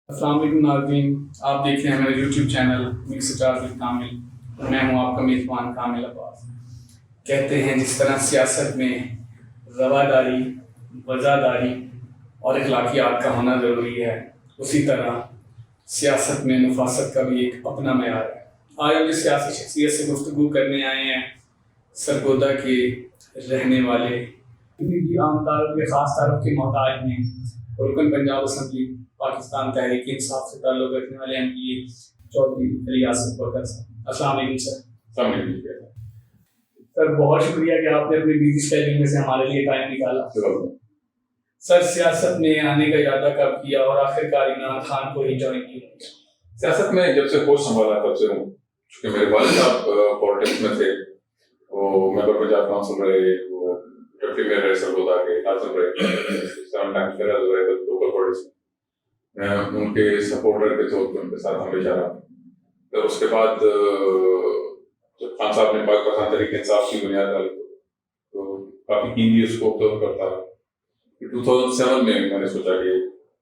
السلام علیکم ناظرین، آپ دیکھ رہے ہیں میرا YouTube channel mix stars with Kamil. میں ہوں آپ کا میزبان کامل عباس۔ کہتے ہیں جس طرح سیاست میں رواداری، وزاداری اور اخلاقیات کا ہونا ضروری ہے، اسی طرح سیاست میں نفاست کا بھی ایک اپنا معیار ہے۔ آج ہم اس سیاسی شخصیت سے گفتگو کرنے آئے ہیں، سرگودا کے رہنے والے، کسی بھی عام تعارف کے خاص تعارف کے محتاج ہیں، رکن پنجاب اسمبلی پاکستان تحریک انصاف سے تعلق رکھنے والے ایم پی اے چودھری ریاض بکر صاحب۔ السلام علیکم سر۔ السلام علیکم سر بہت شکریہ کہ آپ نے اپنی بزی اسکیڈول میں سے ہمارے لیے ٹائم نکالا۔ سر سیاست میں آنے کا ارادہ کب کیا اور آخر کار عمران خان کو ہی جوائن کیا؟ سیاست میں جب سے ہوش سنبھالا تب سے ہوں، چونکہ میرے والد صاحب پالیٹکس میں تھے، وہ ممبر پنجاب کونسل رہے، وہ ڈپٹی میئر رہے سرگودا کے، ناظم رہے، 7 ٹائمز میئر رہے لوکل باڈیز میں۔ میں ان کے سپورٹر کے طور پہ ان کے ساتھ ہمیشہ رہا۔ پھر اس کے بعد جب خان صاحب نے پاکستان تحریک انصاف کی بنیاد ڈالی تو کافی کینلی اس کو آبزرو کرتا رہا۔ 2007 میں نے سوچا کہ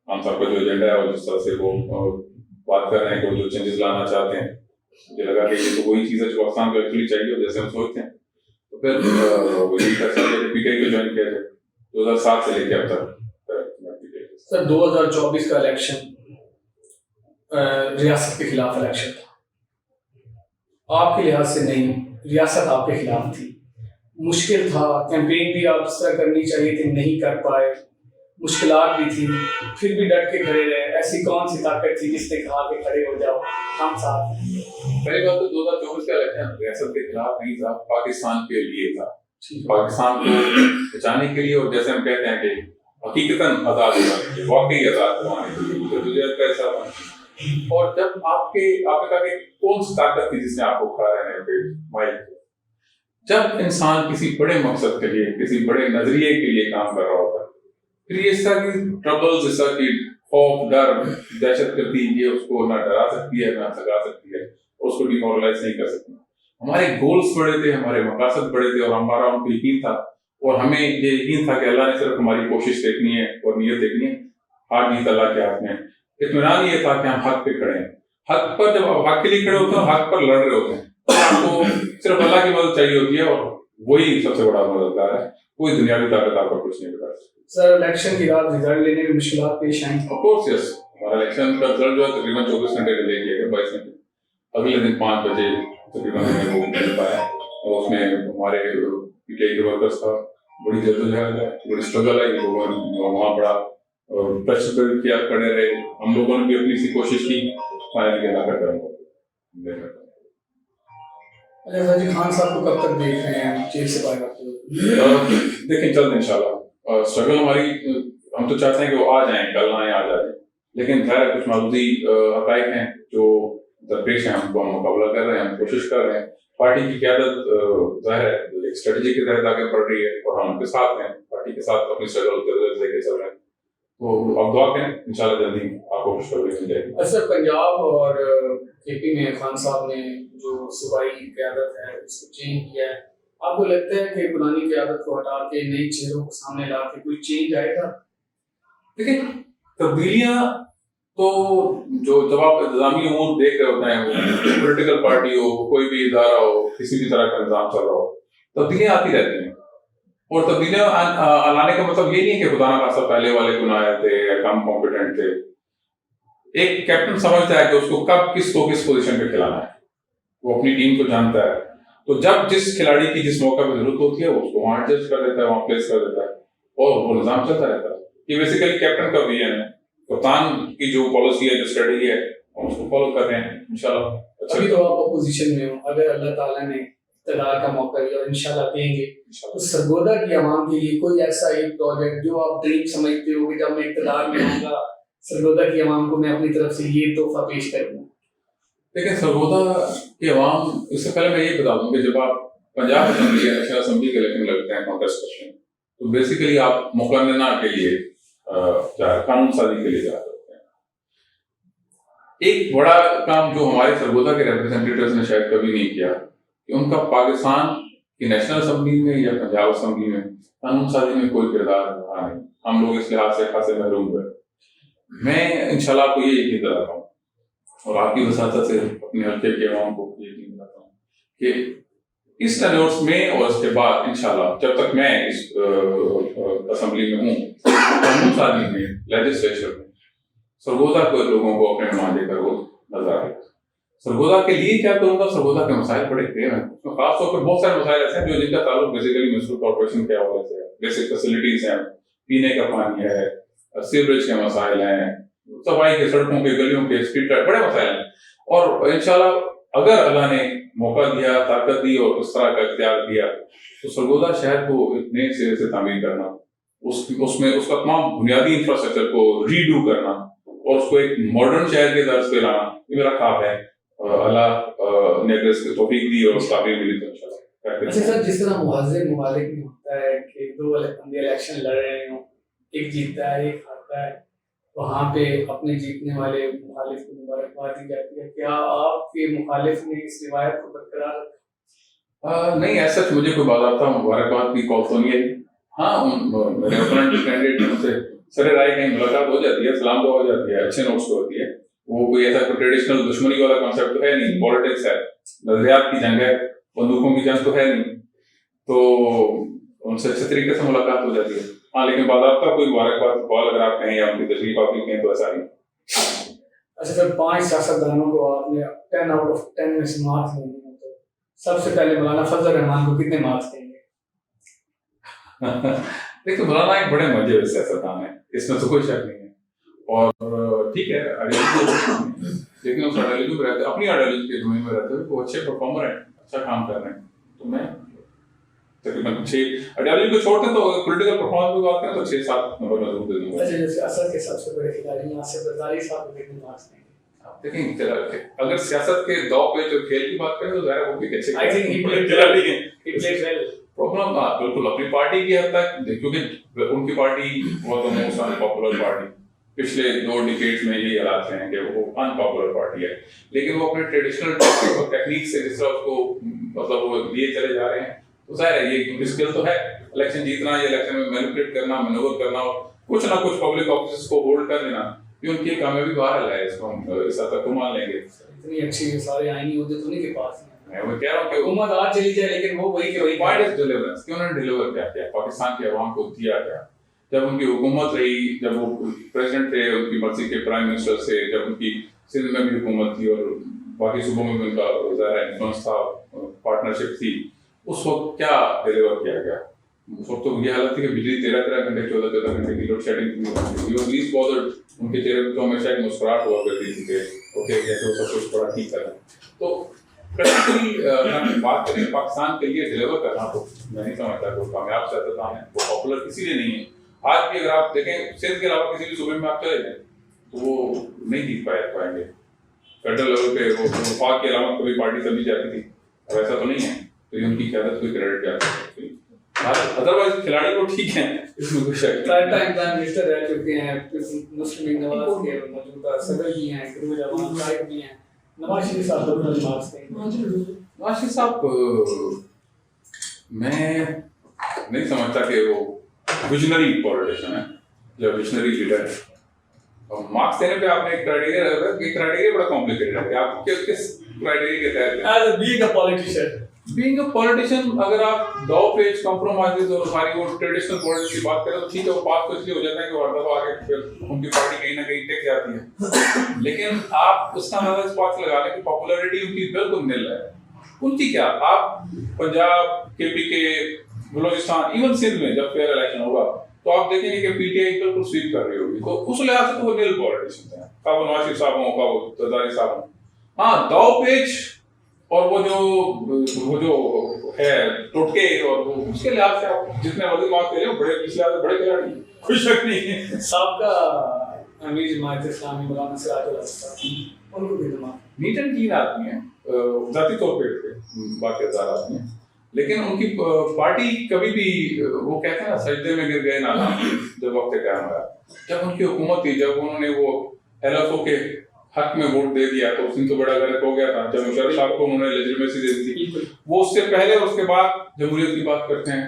خان صاحب کا جو ایجنڈا ہے اور جس طرح سے وہ بات کر رہے ہیں کہ وہ جو چینجز لانا چاہتے ہیں، مجھے لگا کہ یہ تو وہی چیز ہے جو پاکستان کو ایکچولی چاہیے اور جیسے ہم سوچتے ہیں۔ تو پھر وہی فیصلہ کیا کہ پی ٹی آئی کو جوائن کیا جائے 2007 سے لے کے اب تک۔ سر 2024 کا الیکشن ریاست کے خلاف الیکشن تھا، آپ کے لحاظ سے نہیں، ریاست آپ کے خلاف تھی، مشکل تھا، کیمپین بھی آپ اس طرح کرنی چاہیے تھی، نہیں کر پائے، مشکلات بھی تھی، پھر بھی ڈٹ کے کھڑے رہے۔ ایسی کون سی طاقت تھی جس نے کہا کہ کھڑے ہو جاؤ، ہم ساتھ ہیں؟ پہلی بات تو 2024 کا الیکشن ریاست کے خلاف نہیں تھا، پاکستان کے لیے تھا، پاکستان کو بچانے کے لیے، اور جیسے ہم کہتے ہیں کہ حقیقتاً آزاد کروانے کے لیے، واقعی آزاد کروانے کے لیے، جدوجہد کا ایسا تھا۔ اور جب آپ نے کہا کہ کون سی طاقت تھی جس نے آپ کو کھڑا رہنے پہ مائل کیا، جب انسان کسی بڑے مقصد کے لیے، کسی بڑے نظریے کے لیے کام کر رہا ہوتا ہے، پھر یہ اس طرح کی ٹربلز، اس طرح کی خوف، ڈر، دہشت گردی، یہ اس کو نہ ڈرا سکتی ہے نہ سکھا سکتی ہے، اور اس کو ڈیمورلائز نہیں کر سکتی۔ ہمارے گولز بڑے تھے، ہمارے مقاصد بڑے تھے، اور ہمارا ان کو یقین تھا، اور ہمیں یہ یقین تھا کہ اللہ نے صرف ہماری کوشش دیکھنی ہے اور نیت دیکھنی ہے، ہار جیت اللہ کے ہاتھ میں۔ اطمینان یہ تھا کہ ہم حق پہ کھڑے ہیں، حق پر، جب آپ حق کے لیے کھڑے ہوتے ہیں، حق پر لڑ رہے ہوتے ہیں، آپ کو صرف اللہ کی مدد چاہیے ہوتی ہے، اور وہی سب سے بڑا مددگار ہے، کوئی دنیاوی طاقت آپ کو کچھ نہیں بتا سکتی۔ سر الیکشن کی رات رزلٹ لینے میں مشکلات پیش آئیں؟ آف کورس یس، ہمارا الیکشن کا رزلٹ جو ہے تقریباً 24 گھنٹے ڈیلے کیا گیا، 22 گھنٹے، اگلے دن 5 بجے تقریباً ہمیں وہ مل پایا، اور اس میں ہمارے پی ٹی آئی کے ورکرس کا بڑی جدوجہد ہے، بڑی اسٹرگل ہے، لوگوں نے وہاں بڑا پریشر بلڈ کیا، کھڑے رہے، ہم لوگوں نے بھی اپنی سی کوشش کی، فائنلی اللہ کا کرم ہو۔ اچھا جی، خان صاحب کو کب تک دیکھ رہے ہیں جیل سے باہر آتے ہوئے؟ دیکھیں جلد انشاءاللہ، اسٹرگل ہماری، ہم تو چاہتے ہیں کہ وہ آ جائیں، کل آئیں، آ جائیں، لیکن خیر کچھ معروضی حقائق ہیں جو درپیش ہیں، ہم کو ہم مقابلہ کر رہے ہیں، ہم کوشش کر رہے ہیں۔ پارٹی کی قیادت ظاہر ہے ایک اسٹریٹجی کے تحت آگے بڑھ رہی ہے، اور ہم ان کے ساتھ ہیں، پارٹی کے ساتھ اپنی اسٹرگل لے کے چل رہے ہیں، تو اب دعا کریں انشاءاللہ جلدی آپ کو خوشخبری مل جائے گی۔ اچھا، پنجاب اور کے پی میں خان صاحب نے جو صوبائی قیادت ہے اس کو چینج کیا ہے، آپ کو لگتا ہے کہ پرانی قیادت کو ہٹا کے نئی چہروں کو سامنے لا کے کوئی چینج آئے گا؟ دیکھیں تبدیلیاں تو جب آپ انتظامی امور دیکھ رہے ہوتے ہیں، پولیٹیکل پارٹی ہو، کوئی بھی ادارہ ہو، کسی بھی طرح کا نظام چل رہا ہو، تبدیلیاں آتی رہتی ہیں، اور تبدیلیاں لانے کا مطلب یہ نہیں کہ خدا نہ خاصہ پہلے والے گناہ تھے یا کم کمپیٹنٹ تھے۔ ایک کیپٹن سمجھتا ہے کہ اس کو کب کس کو کس پوزیشن پہ کھلانا ہے، وہ اپنی ٹیم کو جانتا ہے، تو جب جس کھلاڑی کی جس موقع پہ ضرورت ہوتی ہے وہ اس کو وہاں ایڈجسٹ کر دیتا ہے، وہاں پلیس کر دیتا ہے، اور وہ نظام چلتا رہتا ہے۔ یہ بیسیکلی کیپٹن کا ویژن ہے، کپتان کی جو پالیسی ہے، جو اسٹریٹجی ہے، ہم اس کو فالو کر رہے ہیں انشاءاللہ۔ ابھی تو آپ اپوزیشن میں ہو، اگر اللہ تعالیٰ نے اقتدار کا موقع دیا اور انشاءاللہ دیں گے، تو سرگودا کی عوام کے لیے کوئی ایسا ایک پروجیکٹ جو آپ ڈریم سمجھتے ہو کہ جب میں اقتدار میں ہوں گا سرگودا کی عوام کو میں اپنی طرف سے یہ تحفہ پیش کروں گا؟ لیکن سرگودا کی عوام، اس سے پہلے میں یہ بتا دوں کہ جب آپ پنجاب اسمبلی یا نیشنل اسمبلی کے الیکشن لگتے ہیں، کانٹیسٹ کرتے ہیں، تو بیسیکلی آپ مقننہ کے لیے قانون سازی کے لیے جا سکتے ہیں۔ ایک بڑا کام جو ہمارے سرگودا کے ریپرزینٹیٹیوز نے شاید کبھی نہیں کیا، کہ ان کا پاکستان کی نیشنل اسمبلی میں یا پنجاب اسمبلی میں قانون سازی میں کوئی کردار رہا نہیں، ہم لوگ اس لحاظ سے خاصے محروم ہوئے۔ میں انشاءاللہ آپ کو یہ یقین دلاتا ہوں اور آپ کی وساطت سے اپنے حلقے کے عوام کو یہ یقین دلاتا ہوں کہ اس ٹینیورس میں اور اس کے بعد انشاءاللہ جب تک میں اس اسمبلی میں ہوں قانون سازی میں لیجسلیچر میں سرگودا کو لوگوں کو اپنے نمائندے کا رول نظر آئے. سرگودا کے لیے کیا کروں گا؟ سرگودا کے مسائل بڑے کلیئر ہیں. اس میں خاص طور پر بہت سارے مسائل ایسے ہیں جو جن کا تعلق بیسیکلی میونسپل کارپوریشن کے حوالے سے ہے. بیسک فیسلٹیز ہیں, پینے کا پانی ہے, سیوریج کے مسائل ہیں, صفائی کے, سڑکوں کے, گلیوں کے, اسٹریٹ لائٹ, بڑے مسائل ہیں. اور انشاءاللہ اگر اللہ نے موقع دیا, طاقت دی اور اس طرح کا اختیار دیا تو سرگودا شہر کو نئے سرے سے تعمیر کرنا, اس میں اس کا تمام بنیادی انفراسٹرکچر کو ری ڈو کرنا اور اس کو ایک ماڈرن شہر کے درس پہ لانا, یہ میرا خواب ہے. اللہ نے اگر اس کی توفیق دی اور اس تعمیر ملی تو انشاءاللہ. اچھا سر, جس طرح معاذ ممالک میں ہوتا ہے کہ دو بندے الیکشن لڑ رہے ہوں, ایک جیتتا ہے ایک ہارتا ہے, وہاں پہ اپنے جیتنے والے مخالف کو مبارکباد دی جاتی ہے, کیا آپ کے مخالف نے اس روایت کو برقرار رکھا؟ نہیں, ایسا مجھے کوئی باضابطہ مبارکباد کی کال تو نہیں ہے. ہاں, میرے اپوننٹ کینڈیڈیٹ ان سے سر رائے کہیں ملاقات ہو جاتی ہے, سلام دعا ہو جاتی ہے, اچھے نوٹس پہ ہوتی ہے. وہ کوئی ایسا ٹریڈیشنل دشمنی والا کانسیپٹ تو ہے نہیں, پالیٹکس ہے, نظریات کی جنگ ہے, بندوقوں کی جنگ تو ہے نہیں, تو ان سے اچھے طریقے سے ملاقات ہو جاتی ہے. ہاں, لیکن باضابطہ کوئی مبارکباد کال اگر آپ کہیں یا ان کی تشریف آپ کی کہیں تو ایسا نہیں. اچھا سر, 5 سیاستدانوں کو آپ نے 10 آؤٹ آف 10 میں سے مارکس دیں گے تو سب سے پہلے مولانا فضل الرحمان کو کتنے مارکس دیں گے؟ دیکھو, مولانا ایک بڑے مزے سیاستدان ہے, اس میں تو کوئی شک نہیں ہے. اور ٹھیک ہے, لیکن اس آئیڈیالوجی میں رہتے ہیں, اپنی آئیڈیالوجی کے ڈومین میں رہتے ہیں, وہ اچھے پرفارمر ہیں, اچھا کام کر رہے ہیں. تو میں تقریباً 6 آئیڈیالوجی کو چھوڑتے ہیں تو پولیٹیکل پرفارمنس کی بات کریں تو 6-7 نمبر میں ضرور دے دوں گا. اچھا, جیسے اصل کے سب سے بڑے کھلاڑی ناصر زرداری صاحب کو کتنے مارکس دیں گے؟ دیکھیں, اگر سیاست کے دو پہ جو کھیل کی بات کریں تو ظاہر وہ بھی اچھے آئی تھنک کھلاڑی ہیں. پرابلم بالکل اپنی پارٹی کی حد تک, کیونکہ ان کی پارٹی بہت موسٹ ان پاپولر پارٹی, پچھلے 2 ڈیکیڈز میں یہ حالات ہیں کہ وہ ان پاپولر پارٹی ہے, لیکن وہ اپنے ٹریڈیشنل ٹیکٹک اور ٹیکنیک سے جس طرح اس کو مطلب وہ لیے چلے جا رہے ہیں, تو ظاہر ہے یہ اسکل تو ہے. الیکشن جیتنا یا الیکشن میں مینیپولیٹ کرنا, مینوور کرنا اور کچھ نہ کچھ پبلک آفیسز کو ہولڈ کر لینا, یہ ان کی کامیابی باہر ہے. اس کو ہم اس حد تک مان لیں گے. اتنی اچھی سارے آئینی عہدے تو نہیں کے پاس ہیں. میں کہہ رہا ہوں کہ حکومت آج چلی جائے لیکن وہ وہی کے وہی پوائنٹ از ڈیلیورنس, کہ انہوں نے ڈیلیور کیا کیا پاکستان کے عوام کو دیا کیا. جب ان کی حکومت رہی, جب وہ پریزیڈنٹ تھے, ان کی مرضی کے پرائم منسٹر سے, جب ان کی سندھ میں بھی حکومت تھی اور باقی صوبوں میں بھی ان کا ظاہر انفلوئنس تھا, پارٹنرشپ تھی, اس وقت کیا ڈیلیور کیا گیا؟ اس وقت تو یہ حالت تھی کہ بجلی 13 گھنٹے 14 گھنٹے کی لوڈ شیڈنگ تھی. ان کے چہرے پہ ہمیشہ ایک مسکراہٹ ہوا کرتی تھی کہ اوکے جیسے وہ سب کچھ بڑا ٹھیک کر رہا ہے. تو پریکٹیکلی بات کریں پاکستان کے لیے ڈیلیور کرنا, تو میں نہیں سمجھتا کہ وہ کامیاب سیاستدان ہے. وہ پاپولر کسی لیے نہیں ہے. آج بھی اگر آپ دیکھیں سندھ کے علاوہ کسی بھی صوبے میں آپ چلے جائیں تو وہ نہیں جیت پائیں گے. فیڈرل لیول پہ وہ وفاق کی علامت کبھی پارٹی سبھی جاتی تھی, اب ایسا تو نہیں ہے. تو یہ ان کی قیادت کوئی کریڈٹ جاتا ہے. ادروائز کھلاڑی کو ٹھیک ہیں, اس میں کوئی شک نہیں. ٹائم پرائم منسٹر رہ چکے ہیں, مسلم نواز کے موجودہ صدر بھی ہیں, فیروز امان صاحب بھی ہیں, نواز شریف صاحب کو بھی مارکس دیں گے. نواز شریف صاحب میں نہیں سمجھتا کہ وہ ویژنری پولیٹیشین ہے یا ویژنری لیڈر ہے. مارکس دینے پہ آپ نے ایک کرائٹیریا بڑا کمپلیکیٹڈ ہے کہ آپ کس کرائٹیریا کے تحت as being a politician. Being a politician اگر آپ 2 پیج کمپرومائز اور ساری وہ ٹریڈیشنل پولیٹکس کی بات کریں تو ٹھیک ہے, وہ پاس تو اس لیے ہو جاتا ہے کہ ورنہ تو آگے پھر ان کی پارٹی کہیں نہ کہیں ٹک جاتی ہے. لیکن آپ اس کا اندازہ اس بات سے لگا لیں کہ پاپولیرٹی ان کی بالکل نل ہے. ان کی کیا, آپ پنجاب, کے پی کے, بلوچستان, ایون سندھ میں جب فیئر الیکشن ہوگا تو آپ دیکھیں گے کہ پی ٹی آئی بالکل سویپ کر رہی ہوگی. تو اس لحاظ سے تو وہ نل پولیٹیشین ہیں, خواہ وہ نواز شریف صاحب ہوں, خواہ وہ زرداری صاحب ہوں. ہاں, 2 پیج اور وہ جو ہے ٹوٹکے اور وہ اس کے لحاظ سے آپ جتنے مرضی مارکس دے رہے ہو, بڑے اس لحاظ سے بڑے کھلاڑی ہیں, کوئی شک نہیں ہے. سابقہ امیر جماعت اسلامی مولانا سراج الحق صاحب, ان کو بھی دماغ نیٹ اینڈ کلین آدمی ہیں, ذاتی طور پہ باقاعدہ آدمی ہیں, لیکن ان کی پارٹی کبھی بھی وہ کہتے ہیں نا سجدے میں گر گئے نا جب وقت قیام آیا. جب ان کی حکومت تھی, جب انہوں نے وہ ایل ایف او کے حق میں ووٹ دے دیا تو اس دن تو بڑا غلط ہو گیا تھا. جب مشرف صاحب کو انہوں نے لیجیٹمیسی دے دی تھی, وہ اس سے پہلے اور اس کے بعد جمہوریت کی بات کرتے ہیں,